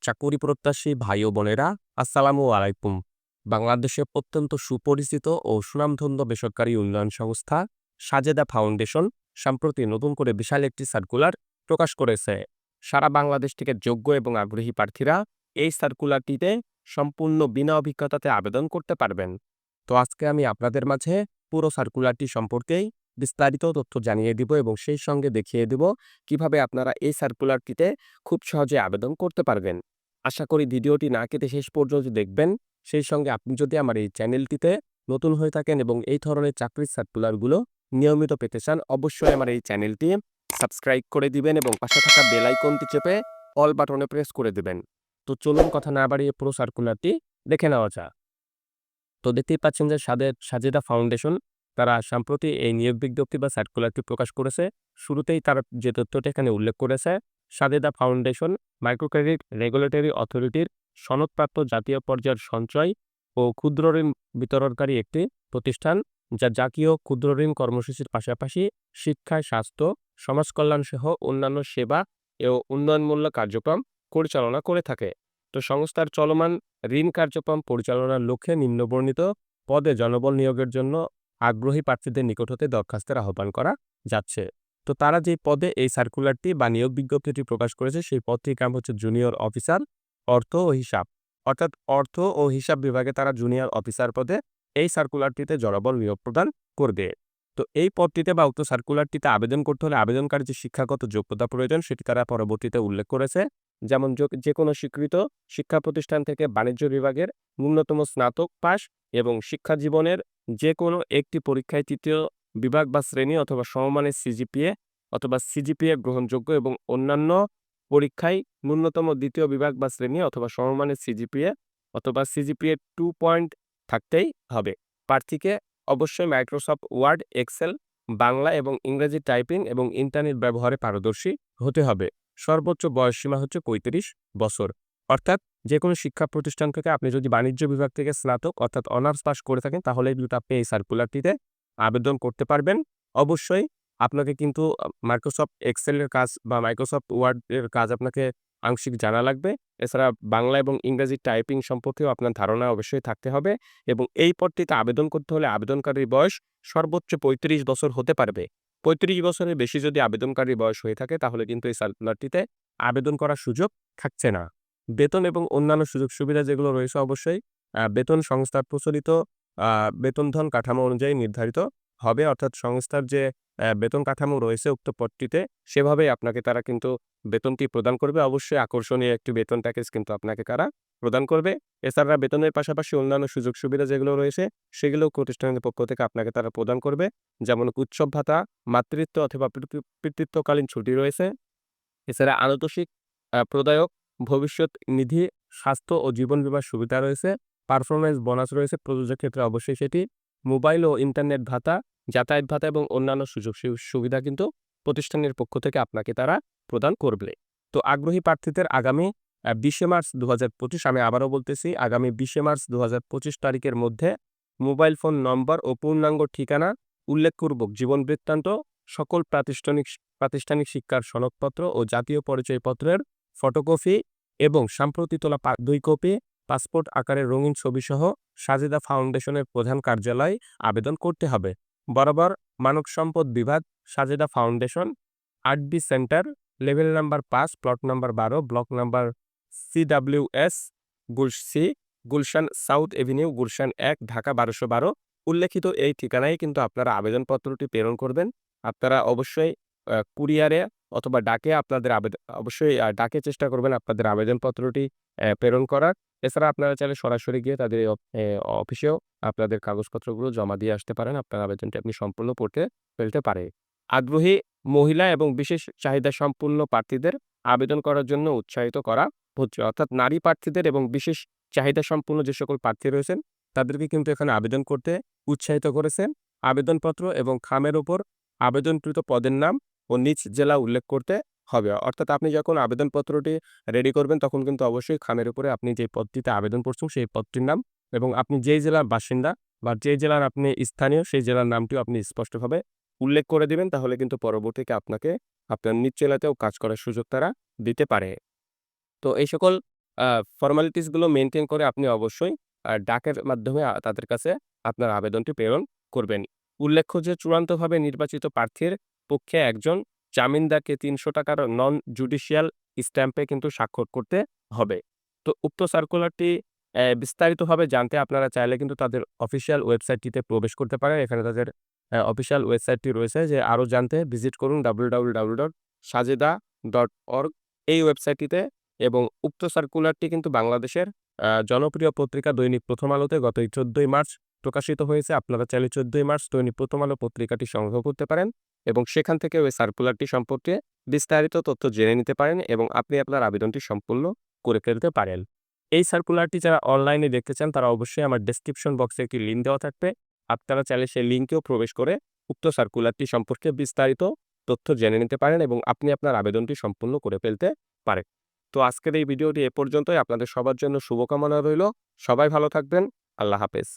চাকুরি প্রত্যাশী ভাই ও বোনেরা, আসসালামু আলাইকুম। বাংলাদেশে অত্যন্ত সুপরিচিত ও সুনামধন্য বেসরকারি উন্নয়ন সংস্থা সাজেদা ফাউন্ডেশন সম্প্রতি নতুন করে বিশাল একটি সার্কুলার প্রকাশ করেছে। সারা বাংলাদেশ থেকে যোগ্য এবং আগ্রহী প্রার্থীরা এই সার্কুলারটিতে সম্পূর্ণ বিনা অভিজ্ঞতাতে আবেদন করতে পারবেন। তো আজকে আমি আপনাদের মাঝে পুরো সার্কুলারটি সম্পর্কেই বিস্তারিত তথ্য জানিয়ে দিব এবং সেই সঙ্গে দেখিয়ে দিব কিভাবে আপনারা এই সার্কুলারটিতে খুব সহজে আবেদন করতে পারবেন। আশা করি ভিডিওটি না কেটে শেষ পর্যন্ত দেখবেন। সেই সঙ্গে আপনি যদি আমার এই চ্যানেলটিতে নতুন হয়ে থাকেন এবং এই ধরনের চাকরির সার্কুলারগুলো নিয়মিত পেতে চান, অবশ্যই আমার এই চ্যানেলটি সাবস্ক্রাইব করে দিবেন এবং পাশে থাকা বেল আইকনটি চেপে অল বাটনে প্রেস করে দিবেন। তো চলুন কথা না বাড়িয়ে পুরো সার্কুলারটি দেখে নেওয়া যাক। তো দেখতেই পাচ্ছেন যে সাজেদা ফাউন্ডেশন তারা সম্প্রতি এই নিয়োগ বিজ্ঞপ্তি বা সার্কুলারটি প্রকাশ করেছে। শুরুতেই তারা যে তথ্যটা এখানে উল্লেখ করেছে, Sajeda foundation micro credit regulatory অথরিটির সনদপ্রাপ্ত জাতীয় পর্যায়ের সঞ্চয় ও ক্ষুদ্র ঋণ বিতরণকারী একটি প্রতিষ্ঠান, যা জাতীয় ক্ষুদ্র ঋণ কর্মসূচির পাশাপাশি শিক্ষা, স্বাস্থ্য, সমাজ কল্যাণ সহ অন্যান্য সেবা ও উন্নয়নমূলক কার্যক্রম পরিচালনা করে থাকে। তো সংস্থার চলমান ঋণ কার্যক্রম পরিচালনার লক্ষ্যে নিম্নবর্ণিত পদে জনবল নিয়োগের জন্য আগ্রহী প্রার্থীদের নিকট হতে দরখাস্তের আহ্বান করা যাচ্ছে। তো তারা যে পদে এই সার্কুলারটি বা নিয়োগ বিজ্ঞপ্তিটি প্রকাশ করেছে সেই পদটির নাম হচ্ছে জুনিয়র অফিসার অর্থ ও হিসাব। অর্থাৎ অর্থ ও হিসাব বিভাগে তারা জুনিয়র অফিসার পদে এই সার্কুলারটিতে জনবল নিয়োগ প্রদান করবে। তো এই পদটিতে বা উক্ত সার্কুলারটিতে আবেদন করতে হলে আবেদনকারী যে শিক্ষাগত যোগ্যতা প্রয়োজন সেটি তারা পরবর্তীতে উল্লেখ করেছে। যেমন যে কোনো স্বীকৃত শিক্ষা প্রতিষ্ঠান থেকে বাণিজ্য বিভাগের ন্যূনতম স্নাতক পাস এবং শিক্ষা জীবনের যে কোনো একটি পরীক্ষায় তৃতীয় বিভাগ বা শ্রেণী অথবা সমমানের সিজিপিএ গ্রহণযোগ্য এবং অন্যান্য পরীক্ষায় ন্যূনতম দ্বিতীয় বিভাগ বা শ্রেণী অথবা সমমানের সিজিপিএ 2 পয়েন্ট থাকতেই হবে। প্রার্থীকে অবশ্যই মাইক্রোসফট ওয়ার্ড, এক্সেল, বাংলা এবং ইংরেজি টাইপিং এবং ইন্টারনেট ব্যবহারে পারদর্শী হতে হবে। সর্বোচ্চ বয়সসীমা হচ্ছে ৩৫ বছর। অর্থাৎ যেকোনো শিক্ষা প্রতিষ্ঠান থেকে আপনি যদি বাণিজ্য বিভাগ থেকে স্নাতক অর্থাৎ অনার্স পাস করে থাকেন তাহলে কিন্তু আপনি এই সার্কুলারটিতে আবেদন করতে পারবেন। অবশ্যই আপনাকে কিন্তু মাইক্রোসফট এক্সেলের কাজ বা মাইক্রোসফট ওয়ার্ডের কাজ আপনাকে আংশিক জানা লাগবে। এছাড়া বাংলা এবং ইংরেজি টাইপিং সম্পর্কেও আপনার ধারণা অবশ্যই থাকতে হবে এবং এই পদটিতে আবেদন করতে হলে আবেদনকারীর বয়স সর্বোচ্চ ৩৫ বছর হতে পারবে। ৩৫ বছরের বেশি যদি আবেদনকারীর বয়স হয়ে থাকে তাহলে কিন্তু এই সার্কুলারটিতে আবেদন করার সুযোগ থাকছে না। বেতন এবং অন্যান্য সুযোগ সুবিধা যেগুলো রয়েছে অবশ্যই বেতন সংস্থার প্রচলিত আ বেতনধন কাঠামো অনুযায়ী নির্ধারিত হবে। অর্থাৎ সংস্থার যে বেতন কাঠামো রয়েছে উক্ত পদটিতে সেভাবেই আপনাকে তারা কিন্তু বেতনটি প্রদান করবে। অবশ্যই আকর্ষণীয় একটি বেতন প্যাকেজ কিন্তু আপনাকে তারা প্রদান করবে। এছাড়া বেতনের পাশাপাশি অন্যান্য সুযোগ সুবিধা যেগুলো রয়েছে সেগুলোও প্রতিষ্ঠানের পক্ষ থেকে আপনাকে তারা প্রদান করবে। যেমন উৎসব ভাতা, মাতৃত্ব অথবা পিতৃত্বকালীন ছুটি রয়েছে। এছাড়া আনুতোষিক প্রদায়ক ভবিষ্যৎ নিধি, স্বাস্থ্য ও জীবন বীমার সুবিধা রয়েছে। পারফরম্যান্স বোনাস রয়েছে প্রযোজ্যের ক্ষেত্রে অবশ্যই সেটি। মোবাইল ও ইন্টারনেট ভাতা, যাতায়াত ভাতা এবং অন্যান্য সুযোগ সুবিধা কিন্তু প্রতিষ্ঠানের পক্ষ থেকে আপনাকে তারা প্রদান করবে। তো আগ্রহী প্রার্থীদের আগামী ২০শে মার্চ ২০২৫, আমি আবারও বলতেছি আগামী ২০শে মার্চ ২০২৫ তারিখের মধ্যে মোবাইল ফোন নম্বর ও পূর্ণাঙ্গ ঠিকানা উল্লেখপূর্বক জীবন বৃত্তান্ত, সকল প্রাতিষ্ঠানিক শিক্ষার সনদপত্র ও জাতীয় পরিচয়পত্রের ফটোকপি এবং সাম্প্রতি তোলা ২ কপি পাসপোর্ট আকারের রঙিন ছবিসহ সাজেদা ফাউন্ডেশনের প্রধান কার্যালয়ে আবেদন করতে হবে। বরাবর মানব সম্পদ বিভাগ, সাজেদা ফাউন্ডেশন, ৮বি Centre, level number ৫, plot number ১২, block number CWS C, Gulshan South Avenue, Gulshan ১, Dhaka ১২১২। উল্লেখিত এই ঠিকানায় কিন্তু আপনারা আবেদনপত্রটি প্রেরণ করবেন। আপনারা অবশ্যই কুরিয়ারে অথবা ডাকে অবশ্যই ডাকে চেষ্টা করবেন আপনাদের আবেদনপত্রটি প্রেরণ করার। এছাড়া আপনারা চাইলে সরাসরি গিয়ে তাদের অফিসেও আপনাদের কাগজপত্রগুলো জমা দিয়ে আসতে পারেন। আপনার আবেদনটি আপনি সম্পূর্ণ করতে ফেলতে পারে। আগ্রহী মহিলা এবং বিশেষ চাহিদা সম্পন্ন প্রার্থীদের আবেদন করার জন্য উৎসাহিত করা হচ্ছে। অর্থাৎ নারী প্রার্থীদের এবং বিশেষ চাহিদা সম্পন্ন যে সকল প্রার্থী রয়েছেন তাদেরকে কিন্তু এখানে আবেদন করতে উৎসাহিত করেছেন। আবেদনপত্র এবং খামের উপর আবেদনকৃত পদের নাম ও নিজ জেলা উল্লেখ করতে হবে। অর্থাৎ আপনি যখন আবেদনপত্রটি রেডি করবেন তখন কিন্তু অবশ্যই খামের উপরে আপনি যে পদটিতে আবেদন করছেন সেই পদটির নাম এবং আপনি যেই জেলার বাসিন্দা বা যেই জেলার আপনি স্থানীয় সেই জেলার নামটিও আপনি স্পষ্টভাবে উল্লেখ করে দিবেন। তাহলে কিন্তু পরবর্তীতে আপনাকে আপনার নিজ জেলাতেও কাজ করার সুযোগ তারা দিতে পারে। তো এই সকল ফর্মালিটিসগুলো মেইনটেইন করে আপনি অবশ্যই ডাকের মাধ্যমে তাদের কাছে আপনার আবেদনটি প্রেরণ করবেন। উল্লেখ্য যে চূড়ান্তভাবে নির্বাচিত প্রার্থীর পক্ষে একজন জামিনদারকে ৳৩০০ নন জুডিশিয়াল স্ট্যাম্পে কিন্তু স্বাক্ষর করতে হবে। তো উক্ত সার্কুলারটি বিস্তারিতভাবে জানতে আপনারা চাইলে কিন্তু তাদের অফিসিয়াল ওয়েবসাইটটিতে প্রবেশ করতে পারেন। এখানে তাদের অফিসিয়াল ওয়েবসাইটটি রয়েছে, যে আরো জানতে ভিজিট করুন www.sajeda.org এই ওয়েবসাইটটিতে। এবং উক্ত সার্কুলারটি কিন্তু বাংলাদেশের জনপ্রিয় পত্রিকা দৈনিক প্রথম আলোতে গত ১৪ই মার্চ প্রকাশিত হয়েছে। আপনারা চাইলে ১৪ই মার্চ দৈনিক প্রথম আলো পত্রিকাটি সংগ্রহ করতে পারেন এবং সেখান থেকে ওই সার্কুলারটি সম্পর্কে বিস্তারিত তথ্য জেনে নিতে পারেন এবং আপনি আপনার আবেদনটি সম্পূর্ণ করে ফেলতে পারেন। এই সার্কুলারটি যারা অনলাইনে দেখতে চান তারা অবশ্যই আমার ডেসক্রিপশন বক্সে একটি লিঙ্ক দেওয়া থাকবে। আপনারা চাইলে সেই লিঙ্কেও প্রবেশ করে উক্ত সার্কুলারটি সম্পর্কে বিস্তারিত তথ্য জেনে নিতে পারেন এবং আপনি আপনার আবেদনটি সম্পূর্ণ করে ফেলতে পারেন। তো আজকের এই ভিডিওটি এ পর্যন্তই। আপনাদের সবার জন্য শুভকামনা রইল। সবাই ভালো থাকবেন। আল্লাহ হাফেজ।